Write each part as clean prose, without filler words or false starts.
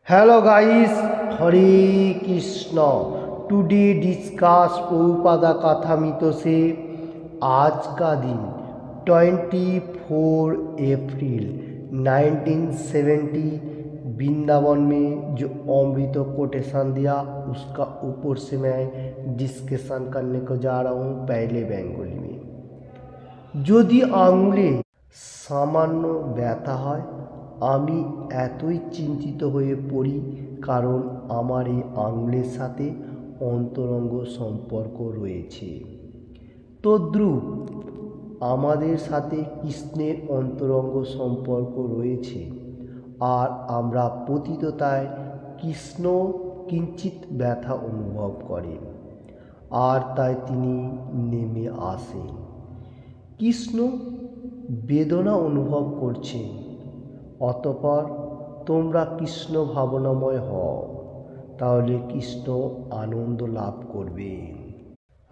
Hello guys, हरे Krishna. Today discuss Prabhupada कथामृत से आज का दिन 24 अप्रैल 1970 वृंदावन में जो अमृत कोटेशन दिया उसका ऊपर से मैं डिस्कशन करने को जा रहा हूँ पहले बंगाली में। যদি আঙুলে সামান্য ব্যথা হয় আমি এতই চিন্তিত হয়ে পড়ি কারণ আমার এই আঙুলের সাথে অন্তরঙ্গ সম্পর্ক রয়েছে। তদ্রূপ আমাদের সাথে কৃষ্ণের অন্তরঙ্গ সম্পর্ক রয়েছে আর আমরা পতিততায় কৃষ্ণ কিঞ্চিত ব্যথা অনুভব করেন আর তাই তিনি নেমে আসেন। কৃষ্ণ বেদনা অনুভব করছেন, অতঃপর তোমরা কৃষ্ণ ভাবনাময় হও, তাহলে কৃষ্ণ আনন্দ লাভ করবেন।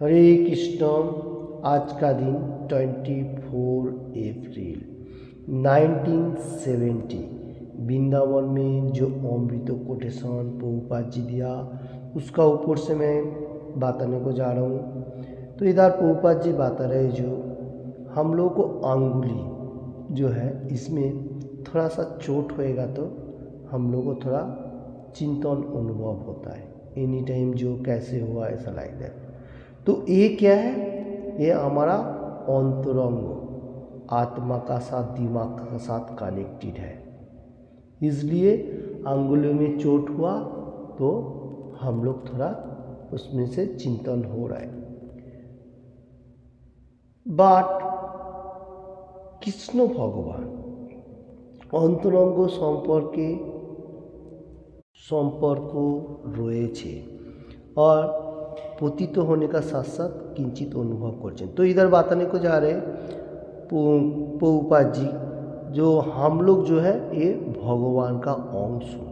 हरे कृष्ण। आज का दिन 24 अप्रैल 1970 वृंदावन में जो अमृत कोटेशन प्रभुपाद जी दिया उसका ऊपर से मैं बताने को जा रहा हूँ। तो इधर प्रभुपाद जी बता रहे जो हम लोग को अंगुली जो है इसमें थोड़ा सा चोट होएगा तो हम लोग को थोड़ा चिंतन अनुभव होता है, एनी टाइम जो कैसे हुआ ऐसा लाइक दैट। तो ये क्या है, ये हमारा अंतरंग आत्मा का साथ दिमाग का साथ कनेक्टेड है, इसलिए अंगुलियों में चोट हुआ तो हम लोग थोड़ा उसमें से चिंतन हो रहा है। বাট কৃষ্ণ ভগবান অন্তরঙ্গ সম্পর্ক রয়েছে और पतित होने का साथ साथ किंचित अनुभव करছেন। तो इधर बताने को जा रहे प्रभुपाद जी जो हम लोग जो है ये भगवान का अंश हो।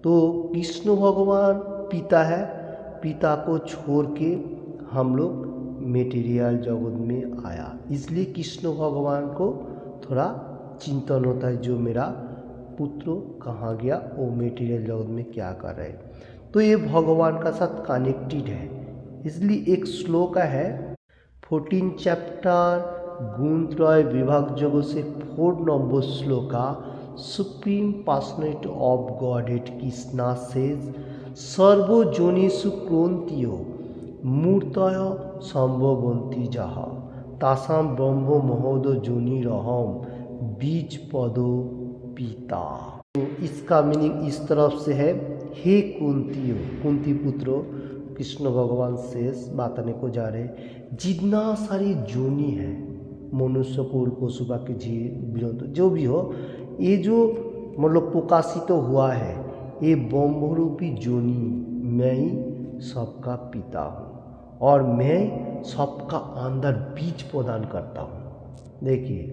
तो कृष्ण भगवान पिता है, पिता को छोड़ के हम लोग मेटीरियल जगत में आया, इसलिए कृष्ण भगवान को थोड़ा चिंतन होता है जो मेरा पुत्र कहाँ गया, वो मेटीरियल जगत में क्या कर रहे। तो ये भगवान का साथ कनेक्टेड है, इसलिए एक श्लोक है 14 चैप्टर गुणत्रय विभाग जगत से 4 नंबर shloka supreme personality of godhead Krishna says सर्वजनेषु क्रांतियो मूर्तय संभवंती जहा तासाम ब्रह्म महोदय जोनिरहम बीज पदो पिता। तो इसका मीनिंग इस तरफ से है, हे कुंतियो, कुंती पुत्रो कृष्ण भगवान शेष बताने को जा रहे जितना सारी जोनी है मनुष्य कुल पशु पाखी जीव विरत जो भी हो, ये जो मतलब प्रकाशित तो हुआ है ये ब्रह्मरूपी जोनी मैं ही सबका पिता हूँ और मैं सबका अंदर बीज प्रदान करता हूँ। देखिए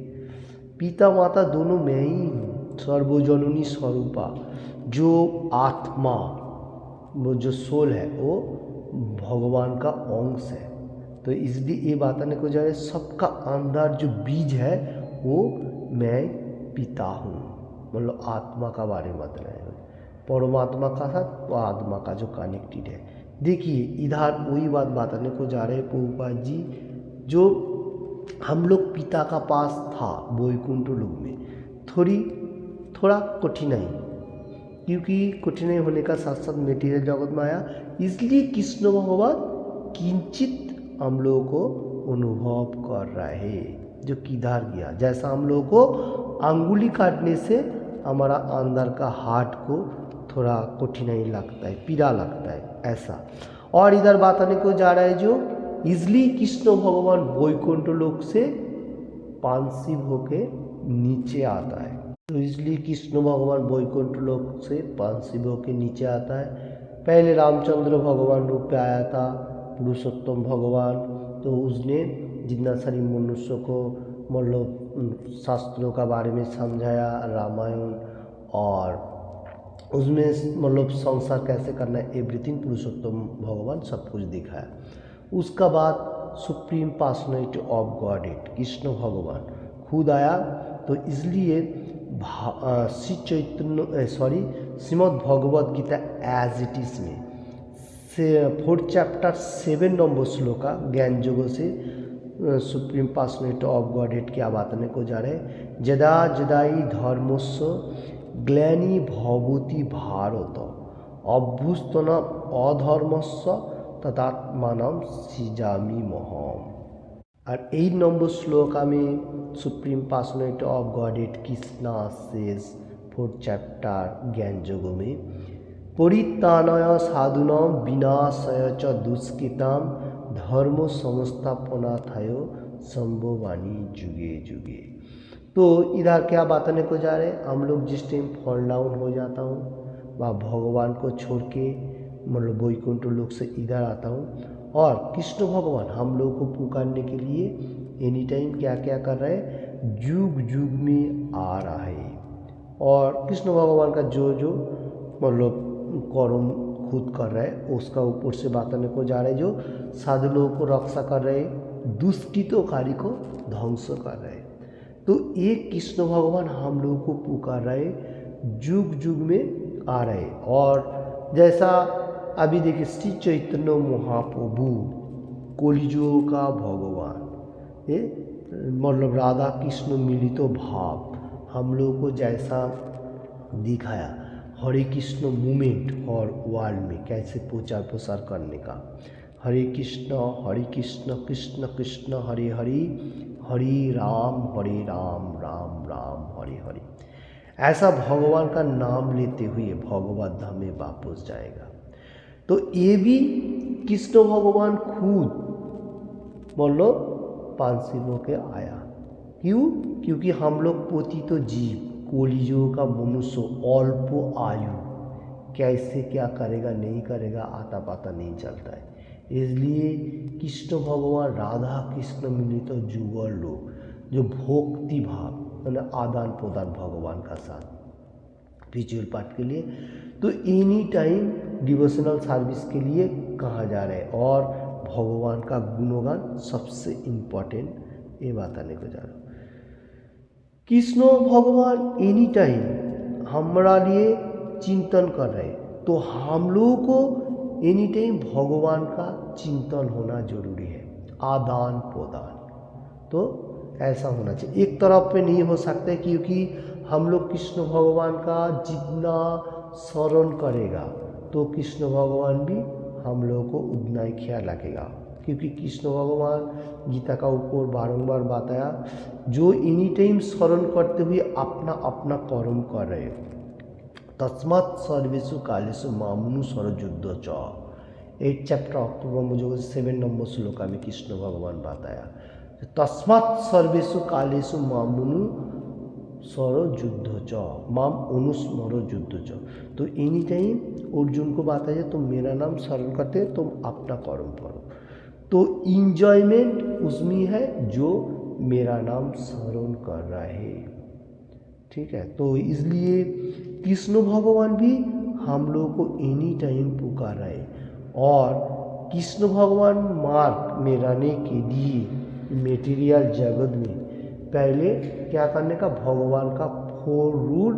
पिता माता दोनों मैं ही हूँ, सर्वजननी स्वरूपा जो आत्मा वो जो सोल है वो भगवान का अंश है। तो इसलिए ये बताने को जा रहे सबका अंदर जो बीज है वो मैं पिता हूँ, मतलब आत्मा का बारे में बता रहे हैं, परमात्मा का साथ आत्मा का जो कनेक्टेड है। देखिए इधर वही बात बताने को जा रहे प्रभुपाद जी जो हम लोग पिता का पास था वैकुंठ लोक में थोड़ा कठिनाई, क्योंकि कठिनाई होने का साथ साथ मेटीरियल जगत में आया, इसलिए कृष्ण भगवान किंचित हम लोगों को अनुभव कर रहे हैं जो किधर गया। जैसा हम लोगों को अंगुली काटने से हमारा अंदर का हार्ट को थोड़ा कठिनाई लगता है, पीड़ा लगता है ऐसा। और इधर बताने को जा रहा है जो इसलिए कृष्ण भगवान वैकुंठ लोक से पांसिव होके नीचे आता है। तो इसलिए कृष्ण भगवान वैकुंठ लोक से पांसिव होके नीचे आता है। पहले रामचंद्र भगवान रूप पे आया था पुरुषोत्तम भगवान, तो उसने जितना सारी मनुष्य को मतलब शास्त्रों का बारे में समझाया, रामायण और उसमें मतलब संसार कैसे करना है एवरीथिंग पुरुषोत्तम भगवान सब कुछ दिखाया। उसका बाद supreme personality of godhead Krishna भगवान खुद आया। तो इसलिए Shri Shrimad Bhagavad Gita as it is में 4th चैप्टर 7 नंबर श्लोका ज्ञान योगों से सुप्रीम पर्सनैलिटी ऑफ गॉडहेड क्या बताने को जा रहे हैं। जदा जदाई धर्मस्य ग्लानि भवति भारत अभ्युत्थान अधर्मस्य तदात्मानं सृजाम्यहम्। और 8 नंबर श्लोका में supreme personality of godhead Krishna says 4th chapter ज्ञान योगों में परित्राणाय साधूनां विनाशाय च दुष्कृतां धर्म संस्थापनार्थाय संभवानि जुगे जुगे। तो इधर क्या बताने को जा रहे हैं, हम लोग जिस टाइम फॉल डाउन हो जाता हूँ वह भगवान को छोड़ के मतलब वैकुंठ लोक से इधर आता हूँ और कृष्ण भगवान हम लोग को पुकारने के लिए एनी टाइम क्या क्या कर रहे हैं, युग युग में आ रहा है। और कृष्ण भगवान का जो जो मतलब कर्म खुद कर रहे हैं उसका ऊपर से बताने को जा रहे हैं, जो साधु लोगों को रक्षा कर रहे हैं, दुष्कृतकारी को ध्वंस कर रहे हैं। तो एक कृष्ण भगवान हम लोगों को पुकार रहे, युग युग में आ रहे। और जैसा अभी देखिए श्री चैतन्य महाप्रभु कलियुग का भगवान, ये मतलब राधा कृष्ण मिलित भाव हम लोगों को जैसा दिखाया हरे कृष्ण मूवमेंट और वर्ल्ड में कैसे प्रचार प्रसार करने का, हरे कृष्ण कृष्ण कृष्ण हरे हरे हरे राम राम राम हरे हरे, ऐसा भगवान का नाम लेते हुए भगवत धाम में वापस जाएगा। तो ये भी कृष्ण भगवान खुद बोलो 500 होके आया। क्यों? क्योंकि हम लोग पतित जीव कलियुग का मनुष्य अल्प आयु कैसे क्या करेगा नहीं करेगा आता पता नहीं चलता है। इसलिए कृष्ण भगवान राधा कृष्ण मिलित जुगल लोग जो भक्ति भाव मतलब आदान प्रदान भगवान का साथ रिचुअल पाठ के लिए, तो एनी टाइम डिवोशनल सर्विस के लिए कहा जा रहा है। और भगवान का गुणगान सबसे इम्पोर्टेंट ये बताने को जा रहा हूँ। कृष्ण भगवान एनी टाइम हमारा लिए चिंतन कर रहे, तो हम लोगों को एनी टाइम भगवान का चिंतन होना जरूरी है, आदान प्रदान तो ऐसा होना चाहिए। एक तरफ पे नहीं हो सकता क्योंकि हम लोग कृष्ण भगवान का जितना शरण करेगा तो कृष्ण भगवान भी हम लोगों को उतना ही ख्याल रखेगा। क्योंकि कृष्ण भगवान गीता का ऊपर बारंबार बताया, जो एनी टाइम शरण करते हुए अपना अपना कर्म कर रहे, तस्मात् सर्वेषु कालेषु मामनुसर युद्ध च। 8 चैप्टर अक्टूबर मुझे 7 नंबर श्लोका में कृष्ण भगवान बताया, तस्मात् सर्वेषु कालेषु मामनु सरो युद्ध च माम अनुस्मर युद्ध च। तो एनी टाइम अर्जुन को बताया तुम मेरा नाम स्मरण करते तुम अपना कर्म करो, तो इंजॉयमेंट उसमें है जो मेरा नाम स्मरण कर रहा है। ठीक है, तो इसलिए कृष्ण भगवान भी हम लोगों को एनी टाइम पुकार रहे हैं। और कृष्ण भगवान मार्ग में रहने के लिए मेटीरियल जगत में पहले क्या करने का, भगवान का 4 रूल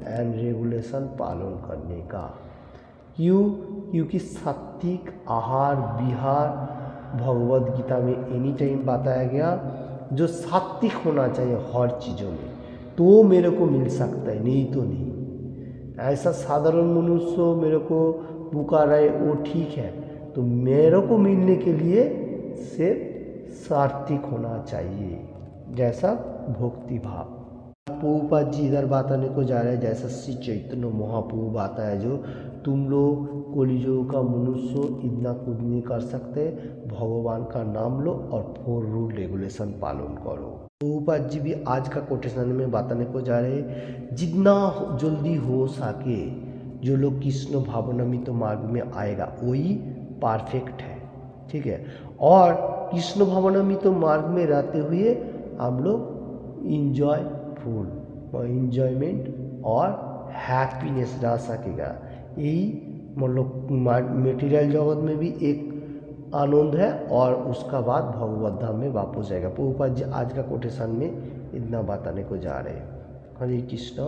एंड रेगुलेशन पालन करने का। क्यों? क्योंकि सात्विक आहार विहार भगवद गीता में एनी टाइम बताया गया, जो सात्विक होना चाहिए हर चीज़ों में तो मेरे को मिल सकता है, नहीं तो नहीं। ऐसा साधारण मनुष्य मेरे को पुकार रहे वो ठीक है, तो मेरे को मिलने के लिए सिर्फ सात्विक होना चाहिए, जैसा भक्ति भाव। प्रभुपाद जी इधर बताने को जा रहे हैं, जैसा श्री चैतन्य महाप्रभु बाता है, जो तुम लोग कलियुग का मनुष्य इतना कुछ नहीं कर सकते, भगवान का नाम लो और 4 रूल रेगुलेशन पालन करो। प्रभुपाद जी भी आज का कोटेशन में बताने को जा रहे हैं, जितना जल्दी हो सके जो लोग कृष्ण भावनामृत मार्ग में आएगा वही परफेक्ट है। ठीक है, और कृष्ण भावनामृत मार्ग में रहते हुए हम लोग इंजॉयमेंट और हैप्पीनेस रह सकेगा। यही मतलब मटेरियल जगत में भी एक आनंद है और उसका बाद भगवत धाम में वापस जाएगा। प्रभुपाद जी आज का कोटेशन में इतना बताने को जा रहे हैं। हरे कृष्ण।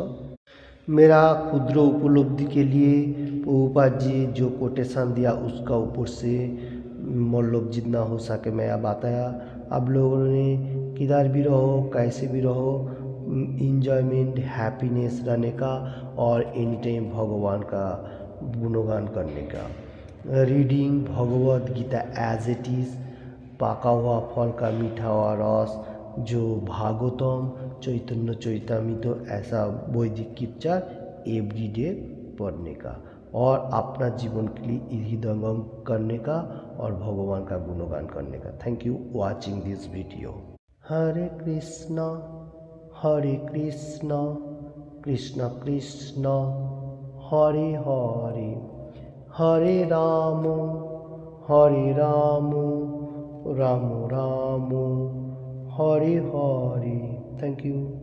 मेरा क्षुद्र उपलब्धि के लिए प्रभुपाद जी जो कोटेशन दिया उसका ऊपर से मतलब जितना हो सके मैं बताया। आप लोगों ने किधर भी रहो, कैसे भी रहो, इंजॉयमेंट हैप्पीनेस रहने का और एनी टाइम भगवान का गुणगान करने का। Reading Bhagavad Gita as it is, पाका हुआ फल का मीठा हुआ रस, जो भागवतम चैतन्य चैतामृत ऐसा वैदिक कीर्तन एवरीडे पढ़ने का और अपना जीवन के लिए हृदयंगम करने का और भगवान का गुणगान करने का। Thank you watching this video. Hare Krishna Krishna Krishna Hare Hare, Hare Ram Ram Ram Hare Hare. Thank you.